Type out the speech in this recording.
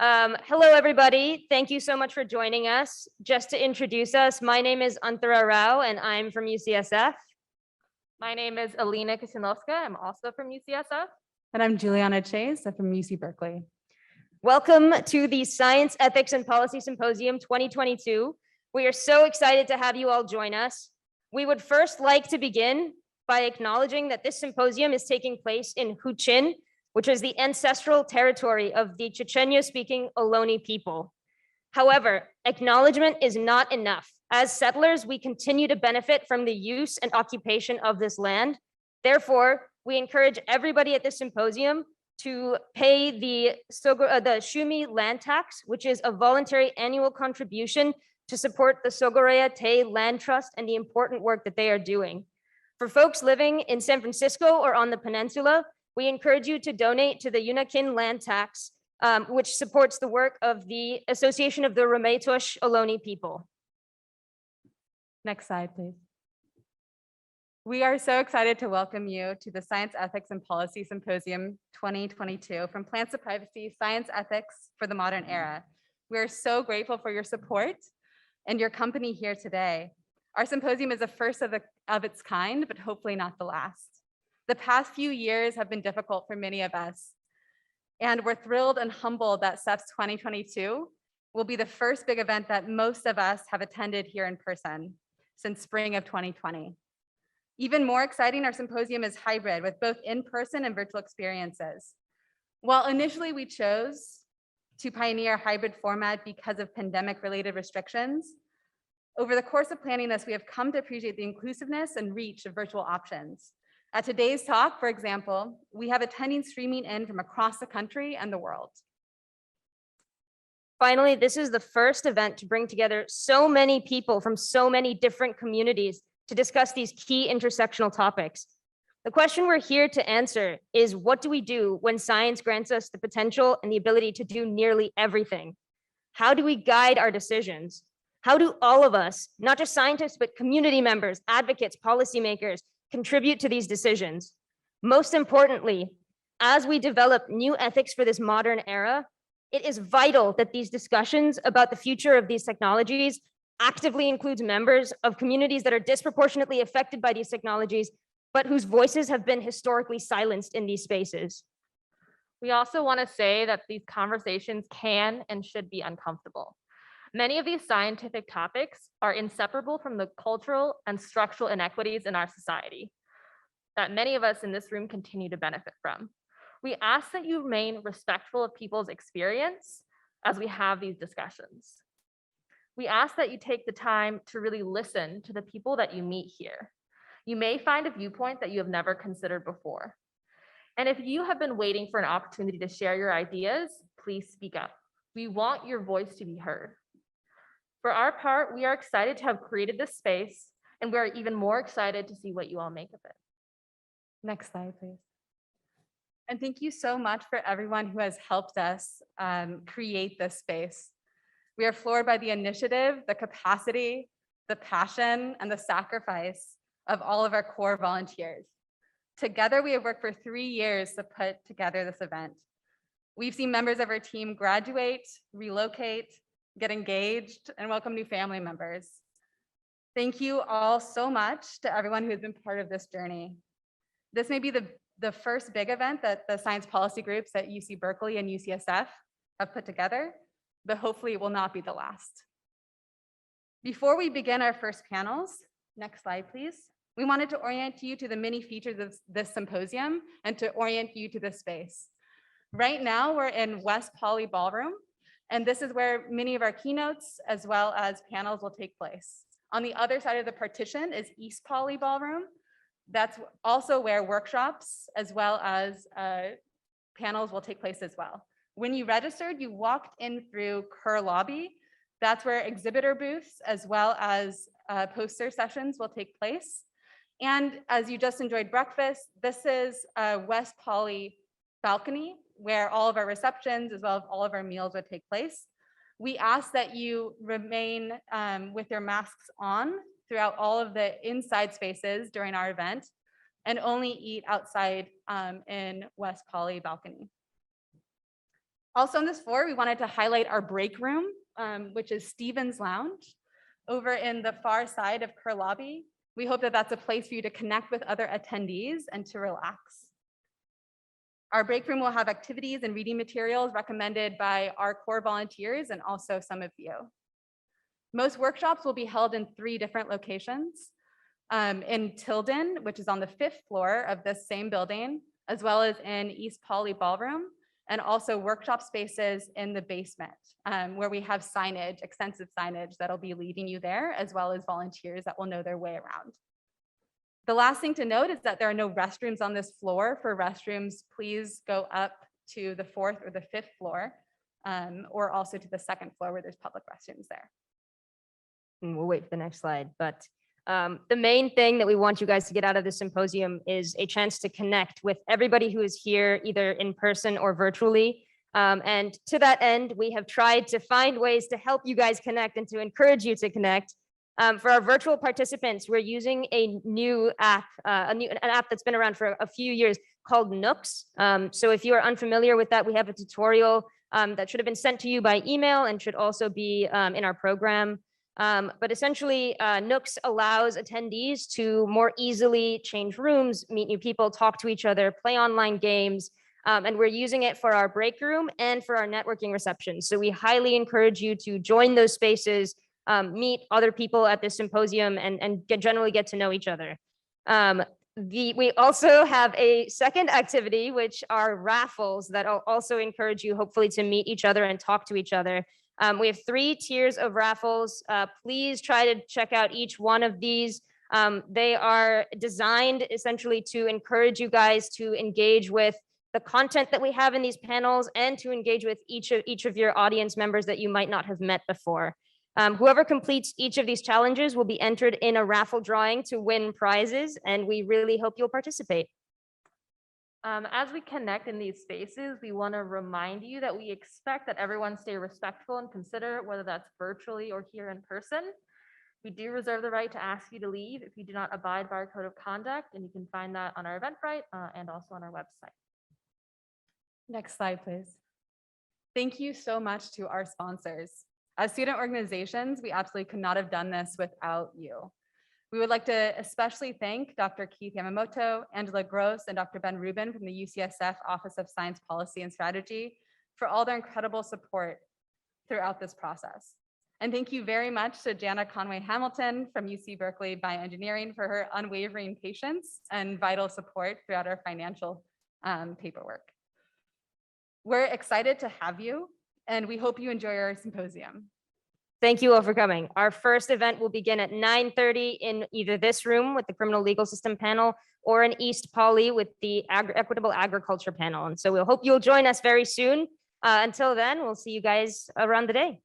Hello, everybody. Thank you so much for joining us. Just to introduce us, my name is Antara Rao, and I'm from UCSF. My name is Alina Kisinovska. I'm also from UCSF. And I'm Juliana Chase. I'm from UC Berkeley. Welcome to the Science, Ethics, and Policy Symposium 2022. We are so excited to have you all join us. We would first like to begin by acknowledging that this symposium is taking place in Huichin, which is the ancestral territory of the Chechnya-speaking Ohlone people. However, acknowledgement is not enough. As settlers, we continue to benefit from the use and occupation of this land. Therefore, we encourage everybody at this symposium to pay the Shumi Land Tax, which is a voluntary annual contribution to support the Sogorea Te Land Trust and the important work that they are doing. For folks living in San Francisco or on the peninsula, we encourage you to donate to the Yunakin Land Tax, which supports the work of the Association of the Ramaytush Ohlone people. Next slide, please. We are so excited to welcome you to the Science, Ethics, and Policy Symposium 2022 from Plants to Privacy, Science Ethics for the Modern Era. We are so grateful for your support and your company here today. Our symposium is the first of its kind, but hopefully not the last. The past few years have been difficult for many of us, and we're thrilled and humbled that SEPS 2022 will be the first big event that most of us have attended here in person since spring of 2020. Even more exciting, our symposium is hybrid with both in-person and virtual experiences. While initially we chose to pioneer a hybrid format because of pandemic-related restrictions, over the course of planning this, we have come to appreciate the inclusiveness and reach of virtual options. At today's talk, for example, we have attendees streaming in from across the country and the world. Finally, this is the first event to bring together so many people from so many different communities to discuss these key intersectional topics. The question we're here to answer is, what do we do when science grants us the potential and the ability to do nearly everything? How do we guide our decisions? How do all of us, not just scientists, but community members, advocates, policymakers, contribute to these decisions? Most importantly, as we develop new ethics for this modern era, it is vital that these discussions about the future of these technologies actively includes members of communities that are disproportionately affected by these technologies, but whose voices have been historically silenced in these spaces. We also want to say that these conversations can and should be uncomfortable. Many of these scientific topics are inseparable from the cultural and structural inequities in our society that many of us in this room continue to benefit from. We ask that you remain respectful of people's experience as we have these discussions. We ask that you take the time to really listen to the people that you meet here. You may find a viewpoint that you have never considered before. And if you have been waiting for an opportunity to share your ideas, please speak up. We want your voice to be heard. For our part, we are excited to have created this space, and we are even more excited to see what you all make of it. Next slide, please. And thank you so much for everyone who has helped us create this space. We are floored by the initiative, the capacity, the passion, and the sacrifice of all of our core volunteers. Together, we have worked for 3 years to put together this event. We've seen members of our team graduate, relocate, get engaged, and welcome new family members. Thank you all so much to everyone who has been part of this journey. This may be the first big event that the science policy groups at UC Berkeley and UCSF have put together, but hopefully it will not be the last. Before we begin our first panels, next slide, please. We wanted to orient you to the many features of this symposium and to orient you to this space. Right now, we're in West Poly Ballroom, and this is where many of our keynotes as well as panels will take place. On the other side of the partition is East Poly Ballroom. That's also where workshops as well as panels will take place as well. When you registered, you walked in through Kerr Lobby. That's where exhibitor booths as well as poster sessions will take place. And as you just enjoyed breakfast, this is West Poly balcony where all of our receptions as well as all of our meals would take place. We ask that you remain with your masks on throughout all of the inside spaces during our event and only eat outside in West Poly balcony. Also on this floor, we wanted to highlight our break room, which is Stevens Lounge over in the far side of Kerr Lobby. We hope that that's a place for you to connect with other attendees and to relax. Our break room will have activities and reading materials recommended by our core volunteers and also some of you. Most workshops will be held in 3 different locations. In Tilden, which is on the 5th floor of this same building, as well as in East Pauley Ballroom, and also workshop spaces in the basement, where we have signage, extensive signage that'll be leading you there, as well as volunteers that will know their way around. The last thing to note is that there are no restrooms on this floor. For restrooms, please go up to the 4th or the 5th floor, or also to the 2nd floor where there's public restrooms there. And we'll wait for the next slide, but the main thing that we want you guys to get out of this symposium is a chance to connect with everybody who is here, either in person or virtually. And to that end, we have tried to find ways to help you guys connect and to encourage you to connect. For our virtual participants, we're using a new app, an app that's been around for a few years called Nooks. So if you are unfamiliar with that, we have a tutorial that should have been sent to you by email and should also be in our program. But essentially, Nooks allows attendees to more easily change rooms, meet new people, talk to each other, play online games, and we're using it for our break room and for our networking receptions. So we highly encourage you to join those spaces, meet other people at this symposium, and generally get to know each other. We also have a second activity, which are raffles that I'll also encourage you hopefully to meet each other and talk to each other. We have 3 tiers of raffles. Please try to check out each one of these. They are designed essentially to encourage you guys to engage with the content that we have in these panels and to engage with each of your audience members that you might not have met before. Whoever completes each of these challenges will be entered in a raffle drawing to win prizes, and we really hope you'll participate. As we connect in these spaces, we want to remind you that we expect that everyone stay respectful and considerate, whether that's virtually or here in person. We do reserve the right to ask you to leave if you do not abide by our code of conduct, and you can find that on our Eventbrite and also on our website. Next slide, please. Thank you so much to our sponsors. As student organizations, we absolutely could not have done this without you. We would like to especially thank Dr. Keith Yamamoto, Angela Gross, and Dr. Ben Rubin from the UCSF Office of Science Policy and Strategy for all their incredible support throughout this process. And thank you very much to Jana Conway-Hamilton from UC Berkeley Bioengineering for her unwavering patience and vital support throughout our financial paperwork. We're excited to have you, and we hope you enjoy our symposium. Thank you all for coming. Our first event will begin at 9:30 in either this room with the criminal legal system panel or in East Pauley with the equitable agriculture panel. And so we'll hope you'll join us very soon. Until then, we'll see you guys around the day.